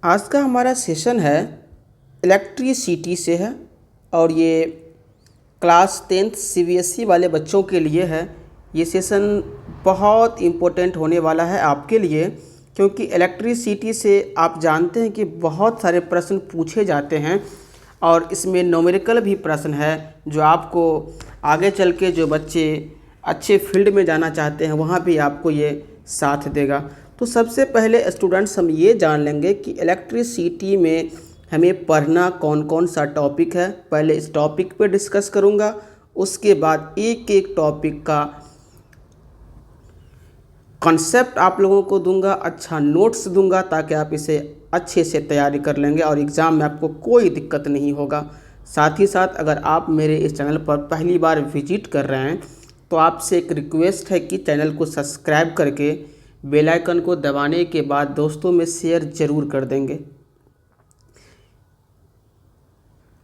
आज का हमारा सेशन है इलेक्ट्रिसिटी से है और ये क्लास 10th सीबीएसई वाले बच्चों के लिए है। ये सेशन बहुत इम्पोर्टेंट होने वाला है आपके लिए, क्योंकि इलेक्ट्रिसिटी से आप जानते हैं कि बहुत सारे प्रश्न पूछे जाते हैं और इसमें न्यूमेरिकल भी प्रश्न है जो आपको आगे चल के जो बच्चे अच्छे फील्ड में जाना चाहते हैं वहाँ भी आपको ये साथ देगा। तो सबसे पहले स्टूडेंट्स हम ये जान लेंगे कि इलेक्ट्रिसिटी में हमें पढ़ना कौन कौन सा टॉपिक है। पहले इस टॉपिक पे डिस्कस करूँगा, उसके बाद एक एक टॉपिक का कॉन्सेप्ट आप लोगों को दूंगा, अच्छा नोट्स दूंगा ताकि आप इसे अच्छे से तैयारी कर लेंगे और एग्ज़ाम में आपको कोई दिक्कत नहीं होगा। साथ ही साथ अगर आप मेरे इस चैनल पर पहली बार विजिट कर रहे हैं तो आपसे एक रिक्वेस्ट है कि चैनल को सब्सक्राइब करके बेल आइकन को दबाने के बाद दोस्तों में शेयर ज़रूर कर देंगे।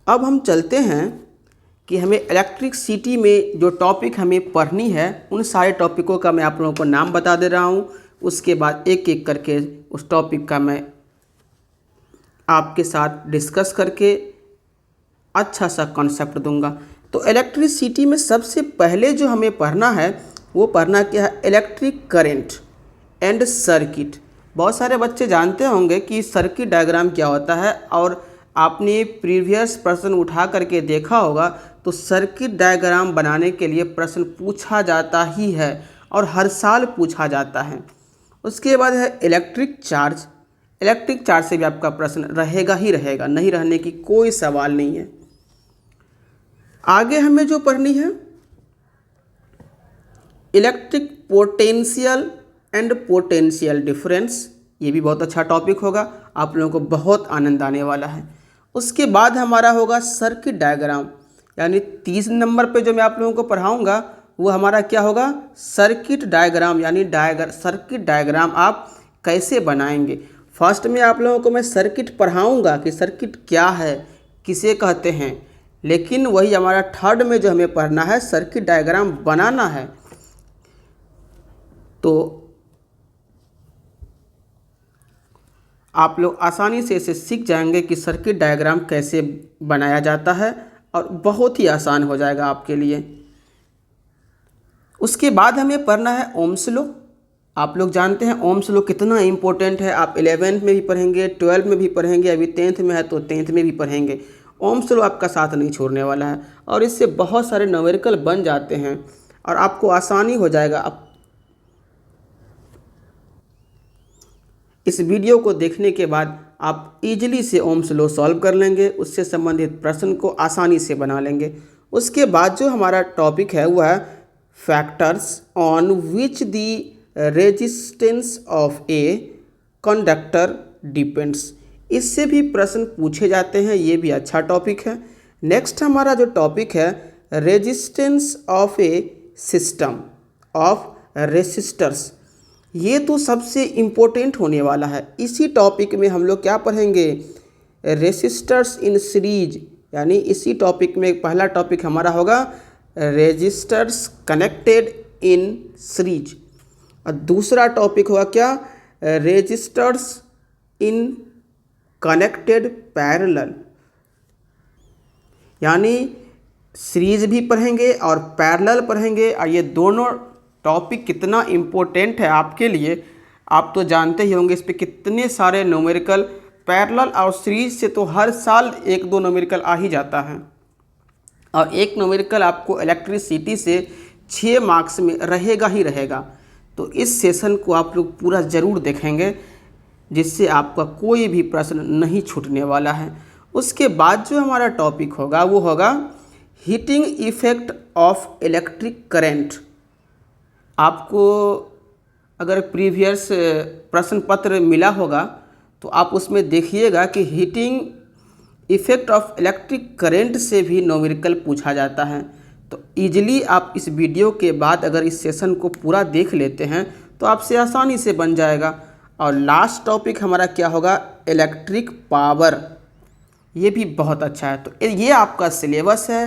अब हम चलते हैं कि हमें इलेक्ट्रिसिटी में जो टॉपिक हमें पढ़नी है उन सारे टॉपिकों का मैं आप लोगों को नाम बता दे रहा हूँ। उसके बाद एक एक करके उस टॉपिक का मैं आपके साथ डिस्कस करके अच्छा सा कॉन्सेप्ट दूंगा। तो इलेक्ट्रिसिटी में सबसे पहले जो हमें पढ़ना है वो पढ़ना क्या है, इलेक्ट्रिक करंट एंड सर्किट। बहुत सारे बच्चे जानते होंगे कि सर्किट डायग्राम क्या होता है और आपने प्रीवियस प्रश्न उठा करके देखा होगा तो सर्किट डायग्राम बनाने के लिए प्रश्न पूछा जाता ही है और हर साल पूछा जाता है। उसके बाद है इलेक्ट्रिक चार्ज। इलेक्ट्रिक चार्ज से भी आपका प्रश्न रहेगा ही रहेगा, नहीं रहने की कोई सवाल नहीं है। आगे हमें जो पढ़नी है electric potential and potential difference, ये भी बहुत अच्छा टॉपिक होगा, आप लोगों को बहुत आनंद आने वाला है। उसके बाद हमारा होगा सर्किट डायग्राम, यानी 30 नंबर पे जो मैं आप लोगों को पढ़ाऊंगा वो हमारा क्या होगा, सर्किट डायग्राम, यानी सर्किट डायग्राम आप कैसे बनाएंगे। फर्स्ट में आप लोगों को मैं सर्किट पढ़ाऊंगा कि सर्किट क्या है, किसे कहते हैं, लेकिन वही हमारा थर्ड में जो हमें पढ़ना है सर्किट डायग्राम बनाना है। तो आप लोग आसानी से इसे सीख जाएंगे कि सर्किट डायग्राम कैसे बनाया जाता है और बहुत ही आसान हो जाएगा आपके लिए। उसके बाद हमें पढ़ना है ओम्स लॉ। आप लोग जानते हैं ओम्स लॉ कितना इम्पोर्टेंट है, आप 11th में भी पढ़ेंगे, 12th में भी पढ़ेंगे, अभी 10th में है तो 10th में भी पढ़ेंगे। ओम्स लॉ आपका साथ नहीं छोड़ने वाला है और इससे बहुत सारे न्यूमेरिकल बन जाते हैं और आपको आसानी हो जाएगा। इस वीडियो को देखने के बाद आप इजीली से ओम्स लॉ सॉल्व कर लेंगे, उससे संबंधित प्रश्न को आसानी से बना लेंगे। उसके बाद जो हमारा टॉपिक है वह है factors on which the resistance of a conductor depends. इससे भी प्रश्न पूछे जाते हैं, ये भी अच्छा टॉपिक है। नेक्स्ट हमारा जो टॉपिक है resistance of A system of resistors, ये तो सबसे इम्पोर्टेंट होने वाला है। इसी टॉपिक में हम लोग क्या पढ़ेंगे, रेसिस्टर्स इन सीरीज, यानी इसी टॉपिक में पहला टॉपिक हमारा होगा रेजिस्टर्स कनेक्टेड इन सीरीज और दूसरा टॉपिक होगा क्या, रेजिस्टर्स इन कनेक्टेड पैरेलल। यानी सीरीज भी पढ़ेंगे और पैरेलल पढ़ेंगे और ये दोनों टॉपिक कितना इम्पोर्टेंट है आपके लिए आप तो जानते ही होंगे। इस पे कितने सारे न्यूमेरिकल, पैरेलल और सीरीज से तो हर साल एक दो न्यूमेरिकल आ ही जाता है और एक न्यूमेरिकल आपको इलेक्ट्रिसिटी से 6 मार्क्स में रहेगा ही रहेगा। तो इस सेशन को आप लोग पूरा ज़रूर देखेंगे जिससे आपका कोई भी प्रश्न नहीं छूटने वाला है। उसके बाद जो हमारा टॉपिक होगा वो होगा heating effect of electric current. आपको अगर प्रीवियस प्रश्न पत्र मिला होगा तो आप उसमें देखिएगा कि heating effect of electric current से भी न्यूमेरिकल पूछा जाता है। तो ईजिली आप इस वीडियो के बाद अगर इस सेशन को पूरा देख लेते हैं तो आपसे आसानी से बन जाएगा। और लास्ट टॉपिक हमारा क्या होगा, इलेक्ट्रिक पावर, ये भी बहुत अच्छा है। तो ये आपका सिलेबस है,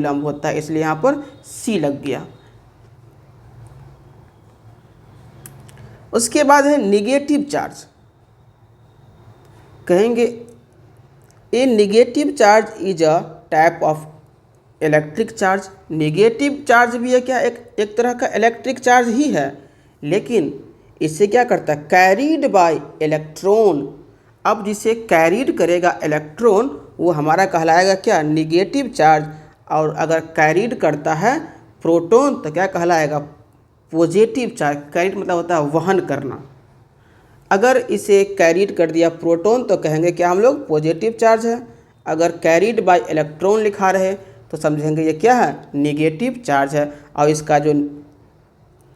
कूलम्ब होता है, इसलिए यहाँ पर सी लग गया। उसके बाद है निगेटिव चार्ज। कहेंगे a negative charge is a type of electric charge. Negative charge भी है क्या, एक तरह का इलेक्ट्रिक चार्ज ही है, लेकिन इससे क्या करता है, कैरीड बाय इलेक्ट्रॉन। अब जिसे कैरीड करेगा इलेक्ट्रॉन वो हमारा कहलाएगा क्या, निगेटिव चार्ज। और अगर कैरीड करता है प्रोटॉन तो क्या कहलाएगा, पॉजिटिव चार्ज। कैरीड मतलब होता है वहन करना। अगर इसे कैरीड कर दिया प्रोटॉन तो कहेंगे क्या हम लोग, पॉजिटिव चार्ज है। अगर कैरीड बाय इलेक्ट्रॉन लिखा रहे तो समझेंगे ये क्या है, निगेटिव चार्ज है। और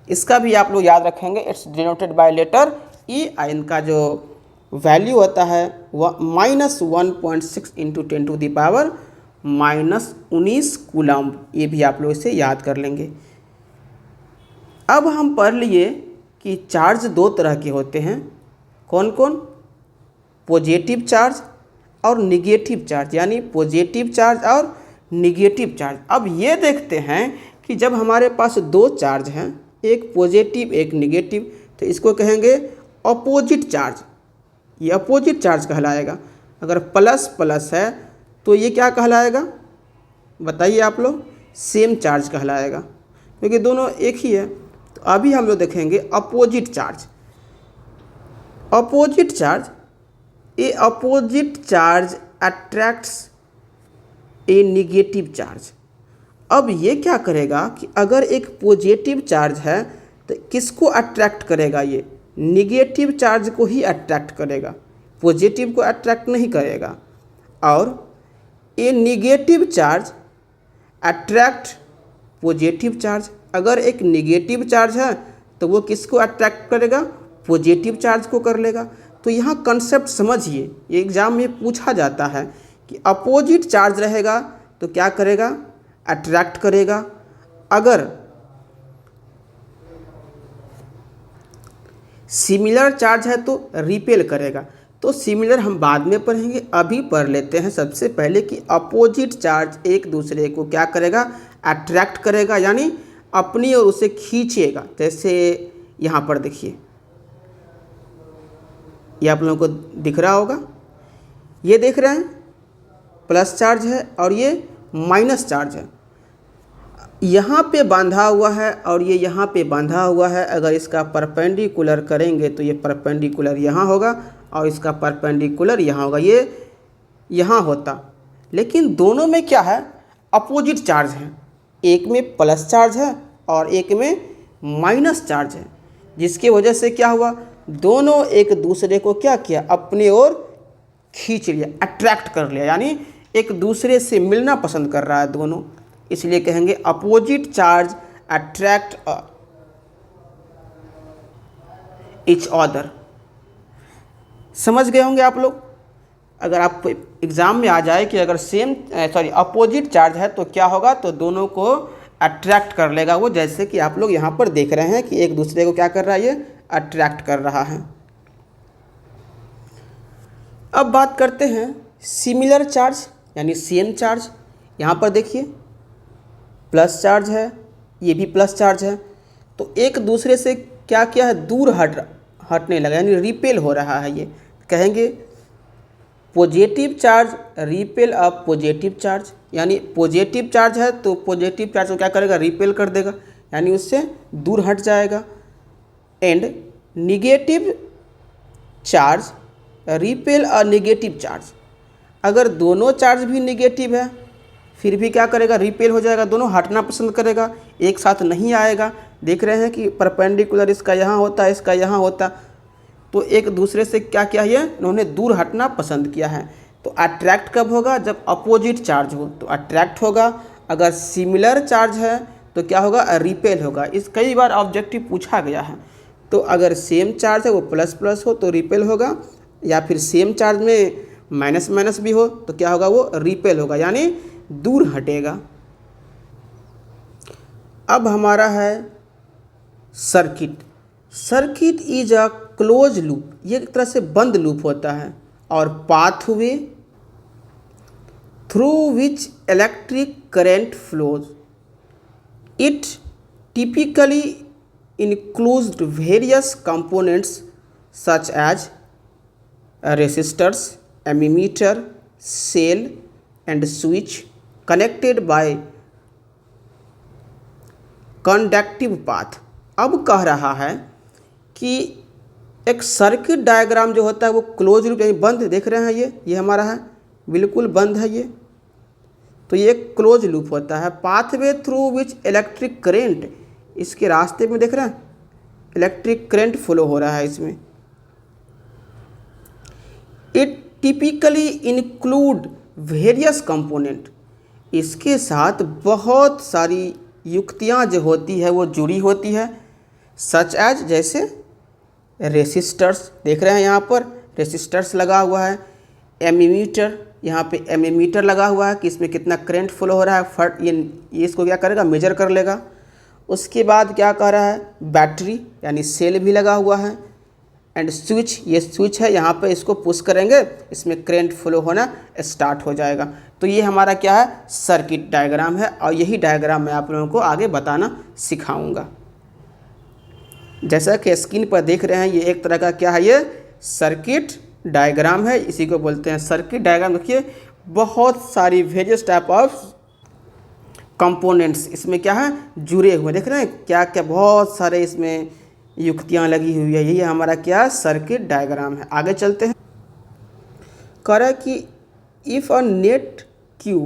इसका भी आप लोग याद रखेंगे, इट्स डिनोटेड बाय लेटर ई। इनका जो वैल्यू होता है वह -1.6 इंटू 10⁻⁻19 कूलम्ब। ये भी आप लोग इसे याद कर लेंगे। अब हम पढ़ लिए कि चार्ज दो तरह के होते हैं, कौन कौन, पॉजिटिव चार्ज और निगेटिव चार्ज, यानी पॉजिटिव चार्ज और निगेटिव चार्ज। अब ये देखते हैं कि जब हमारे पास दो चार्ज हैं, एक पॉजिटिव एक निगेटिव, तो इसको कहेंगे अपोजिट चार्ज। ये अपोजिट चार्ज कहलाएगा। अगर प्लस प्लस है तो ये क्या कहलाएगा, बताइए आप लोग, सेम चार्ज कहलाएगा, क्योंकि दोनों एक ही है। तो अभी हम लोग देखेंगे अपोजिट चार्ज। अपोजिट चार्ज, ए अपोजिट चार्ज अट्रैक्ट्स ए निगेटिव चार्ज। अब ये क्या करेगा कि अगर एक पॉजिटिव चार्ज है तो किसको अट्रैक्ट करेगा, ये निगेटिव चार्ज को ही अट्रैक्ट करेगा, पॉजिटिव को अट्रैक्ट नहीं करेगा। और ये negative charge attract positive charge. अगर एक निगेटिव चार्ज है तो वो किसको अट्रैक्ट करेगा, पॉजिटिव चार्ज को कर लेगा। तो यहाँ कंसेप्ट समझिए, ये एग्जाम में पूछा जाता है कि अपोजिट चार्ज रहेगा तो क्या करेगा, अट्रैक्ट करेगा। अगर सिमिलर चार्ज है तो रिपेल करेगा। तो सिमिलर हम बाद में पढ़ेंगे, अभी पढ़ लेते हैं सबसे पहले कि अपोजिट चार्ज एक दूसरे को क्या करेगा, अट्रैक्ट करेगा, यानी अपनी ओर उसे खींचेगा। जैसे यहाँ पर देखिए, ये आप लोगों को दिख रहा होगा, ये देख रहे हैं प्लस चार्ज है और ये माइनस चार्ज है। यहाँ पे बांधा हुआ है और ये यहाँ पे बांधा हुआ है। अगर इसका परपेंडिकुलर करेंगे तो ये परपेंडिकुलर यहाँ होगा और इसका परपेंडिकुलर यहाँ होगा, ये यहाँ होता। लेकिन दोनों में क्या है, अपोजिट चार्ज है। एक में प्लस चार्ज है और एक में माइनस चार्ज है, जिसकी वजह से क्या हुआ, दोनों एक दूसरे को क्या किया, अपनी ओर खींच लिया, अट्रैक्ट कर लिया, यानी एक दूसरे से मिलना पसंद कर रहा है दोनों। इसलिए कहेंगे opposite charge attract each other. समझ गए होंगे आप लोग। अगर आप एग्ज़ाम में आ जाए कि अगर अपोजिट चार्ज है तो क्या होगा, तो दोनों को अट्रैक्ट कर लेगा वो। जैसे कि आप लोग यहाँ पर देख रहे हैं कि एक दूसरे को क्या कर रहा है, ये अट्रैक्ट कर रहा है। अब बात करते हैं सिमिलर चार्ज यानी सेम चार्ज। यहाँ पर देखिए प्लस चार्ज है, ये भी प्लस चार्ज है, तो एक दूसरे से क्या किया है, दूर हटने लगा, यानी रिपेल हो रहा है। ये कहेंगे positive charge repel of positive charge, यानी पॉजिटिव चार्ज है तो पॉजिटिव चार्ज को क्या करेगा, रिपेल कर देगा, यानी उससे दूर हट जाएगा। And negative charge repel a negative charge. अगर दोनों चार्ज भी निगेटिव है फिर भी क्या करेगा, रिपेल हो जाएगा, दोनों हटना पसंद करेगा, एक साथ नहीं आएगा। देख रहे हैं कि परपेंडिकुलर इसका यहाँ होता है, इसका यहाँ होता, तो एक दूसरे से क्या किया है, इन्होंने दूर हटना पसंद किया है। तो अट्रैक्ट कब होगा, जब अपोजिट चार्ज हो तो अट्रैक्ट होगा। अगर सिमिलर चार्ज है तो क्या होगा, रिपेल होगा। इस कई बार ऑब्जेक्टिव पूछा गया है। तो अगर सेम चार्ज है वो प्लस प्लस हो तो रिपेल होगा, या फिर सेम चार्ज में माइनस माइनस भी हो तो क्या होगा, वो रिपेल होगा, यानी दूर हटेगा। अब हमारा है circuit. Circuit is a close loop, ये एक तरह से बंद लूप होता है। और pathway through which electric current flows. It typically includes various components such as resistors, ammeter, cell and switch connected by conductive path। अब कह रहा है कि एक सर्किट डायग्राम जो होता है वो क्लोज लूप यानी बंद, देख रहे हैं ये हमारा है, बिल्कुल बंद है ये, तो ये क्लोज लूप होता है। Pathway through which electric current, इसके रास्ते में देख रहे हैं इलेक्ट्रिक करंट फ्लो हो रहा है इसमें। It typically include various component, इसके साथ बहुत सारी युक्तियाँ जो होती है वो जुड़ी होती है। सच एज, जैसे रेसिस्टर्स, देख रहे हैं यहाँ पर रेसिस्टर्स लगा हुआ है। एमीमीटर, यहाँ पे एमीमीटर लगा हुआ है कि इसमें कितना करंट फ्लो हो रहा है, ये इसको क्या करेगा, मेजर कर लेगा। उसके बाद क्या कह रहा है, बैटरी यानी सेल भी लगा हुआ है। एंड स्विच, ये स्विच है, यहाँ पे इसको पुश करेंगे इसमें करंट फ्लो होना स्टार्ट हो जाएगा। तो ये हमारा क्या है, सर्किट डायग्राम है, और यही डायग्राम मैं आप लोगों को आगे बताना सिखाऊंगा। जैसा कि स्क्रीन पर देख रहे हैं ये एक तरह का क्या है, ये सर्किट डायग्राम है, इसी को बोलते हैं सर्किट डायग्राम। देखिए बहुत सारी वेरियस टाइप ऑफ कंपोनेंट्स इसमें क्या है, जुड़े हुए, देख रहे हैं क्या क्या बहुत सारे इसमें युक्तियाँ लगी हुई है। ये हमारा क्या सर्किट डायग्राम है। आगे चलते हैं। कह रहा है कि if a net Q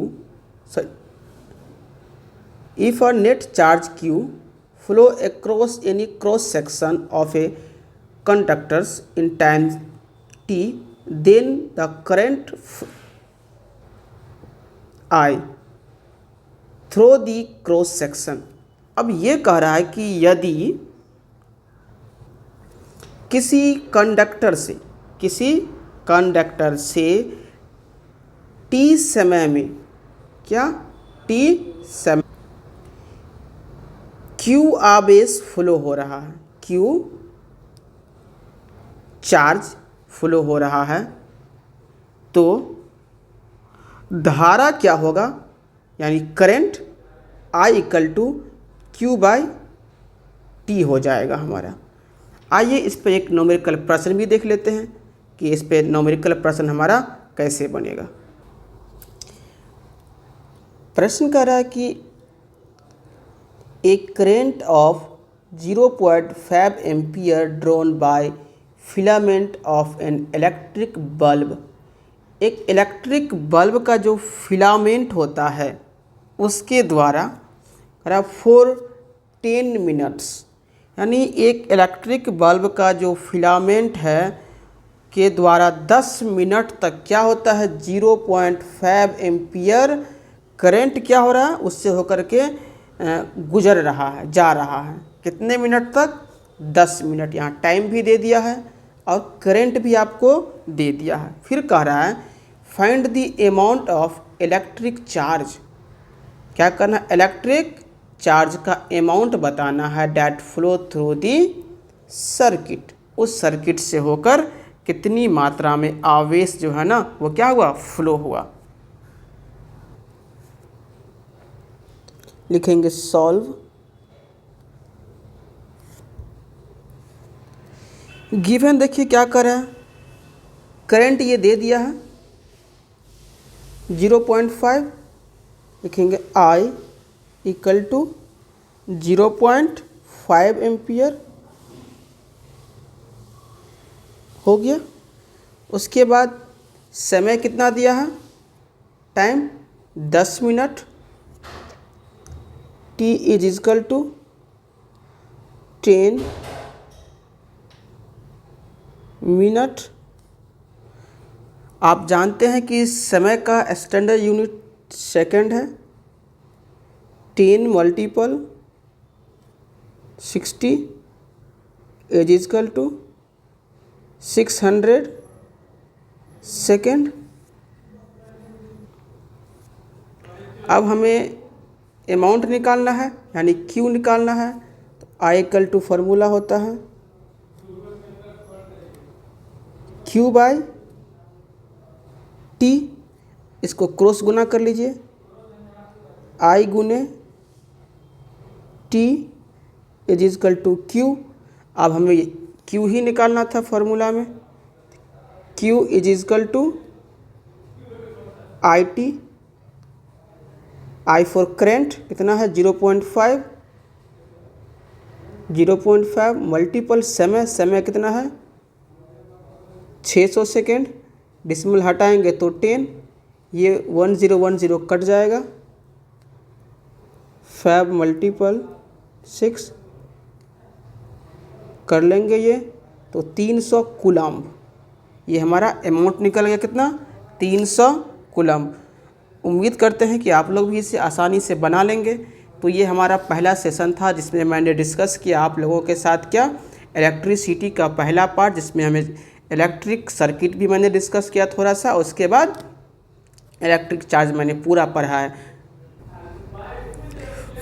If a net charge Q flow across any cross section of a conductors in time t, then the current I through the cross section। अब ये कह रहा है कि यदि किसी कंडक्टर से t समय में, क्या t समय Q आवेश फ्लो हो रहा है, Q चार्ज फ्लो हो रहा है, तो धारा क्या होगा, यानी current I equal to Q by T हो जाएगा हमारा। आइए इस पर एक न्यूमेरिकल प्रश्न भी देख लेते हैं कि इस पर न्यूमेरिकल प्रश्न हमारा कैसे बनेगा। प्रश्न कह रहा है कि एक current of 0.5 ampere drawn by filament of an electric bulb, एक इलेक्ट्रिक बल्ब का जो फिलामेंट होता है उसके द्वारा फॉर 10 मिनट्स, यानी एक इलेक्ट्रिक बल्ब का जो फिलामेंट है के द्वारा 10 मिनट तक क्या होता है, 0.5 एम्पियर करंट क्या हो रहा है, उससे होकर के गुजर रहा है, जा रहा है। कितने मिनट तक, 10 मिनट। यहाँ टाइम भी दे दिया है और करंट भी आपको दे दिया है। फिर कह रहा है find the amount of electric charge, क्या करना है, इलेक्ट्रिक चार्ज का अमाउंट बताना है, that flow through the circuit, उस सर्किट से होकर कितनी मात्रा में आवेश जो है ना वो क्या हुआ, फ्लो हुआ। लिखेंगे सॉल्व। गिवन देखिए क्या कर रहा है, करंट ये दे दिया है 0.5, लिखेंगे I इक्वल टू 0.5 एम्पियर हो गया। उसके बाद समय कितना दिया है, time 10 minute, T is equal to 10 minute. आप जानते हैं कि समय का स्टैंडर्ड यूनिट सेकंड है, 10 multiple 60 is equal to 600 second. अब हमें अमाउंट निकालना है, यानी Q निकालना है, तो I इक्वल टू फार्मूला होता है Q बाई टी, इसको क्रॉस गुना कर लीजिए, I गुने T is equal to Q। अब हमें Q ही निकालना था फार्मूला में, Q is equal to IT, I for current कितना है 0.5 मल्टीपल समय कितना है 600 सेकेंड, डिसिमल हटाएंगे तो 10, ये 1010 कट जाएगा, 5 मल्टीपल 6 कर लेंगे ये तो 300 कूलम्ब, ये हमारा अमाउंट निकल गया कितना, 300 कूलम्ब। उम्मीद करते हैं कि आप लोग भी इसे आसानी से बना लेंगे। तो ये हमारा पहला सेशन था जिसमें मैंने डिस्कस किया आप लोगों के साथ क्या, इलेक्ट्रिसिटी का पहला पार्ट, जिसमें हमें इलेक्ट्रिक सर्किट भी मैंने डिस्कस किया थोड़ा सा, उसके बाद इलेक्ट्रिक चार्ज मैंने पूरा पढ़ा है।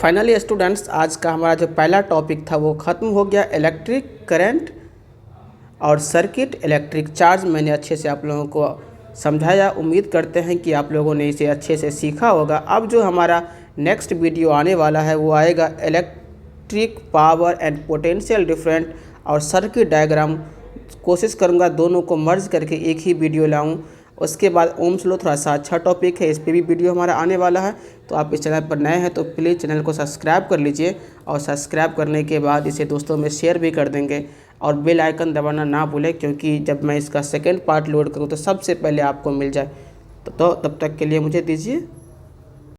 फाइनली स्टूडेंट्स, आज का हमारा जो पहला टॉपिक था वो ख़त्म हो गया, इलेक्ट्रिक करंट और सर्किट, इलेक्ट्रिक चार्ज मैंने अच्छे से आप लोगों को समझाया। उम्मीद करते हैं कि आप लोगों ने इसे अच्छे से सीखा होगा। अब जो हमारा नेक्स्ट वीडियो आने वाला है वो आएगा electric power and potential different और सर्किट डायग्राम। कोशिश करूंगा दोनों को मर्ज करके एक ही वीडियो लाऊं। उसके बाद ओम्स लॉ थोड़ा सा अच्छा टॉपिक है, इस पर भी वीडियो हमारा आने वाला है। तो आप इस चैनल पर नए हैं तो प्लीज़ चैनल को सब्सक्राइब कर लीजिए, और सब्सक्राइब करने के बाद इसे दोस्तों में शेयर भी कर देंगे, और बेल आइकन दबाना ना भूलें, क्योंकि जब मैं इसका सेकंड पार्ट लोड करूँ तो सबसे पहले आपको मिल जाए। तो तब तक के लिए मुझे दीजिए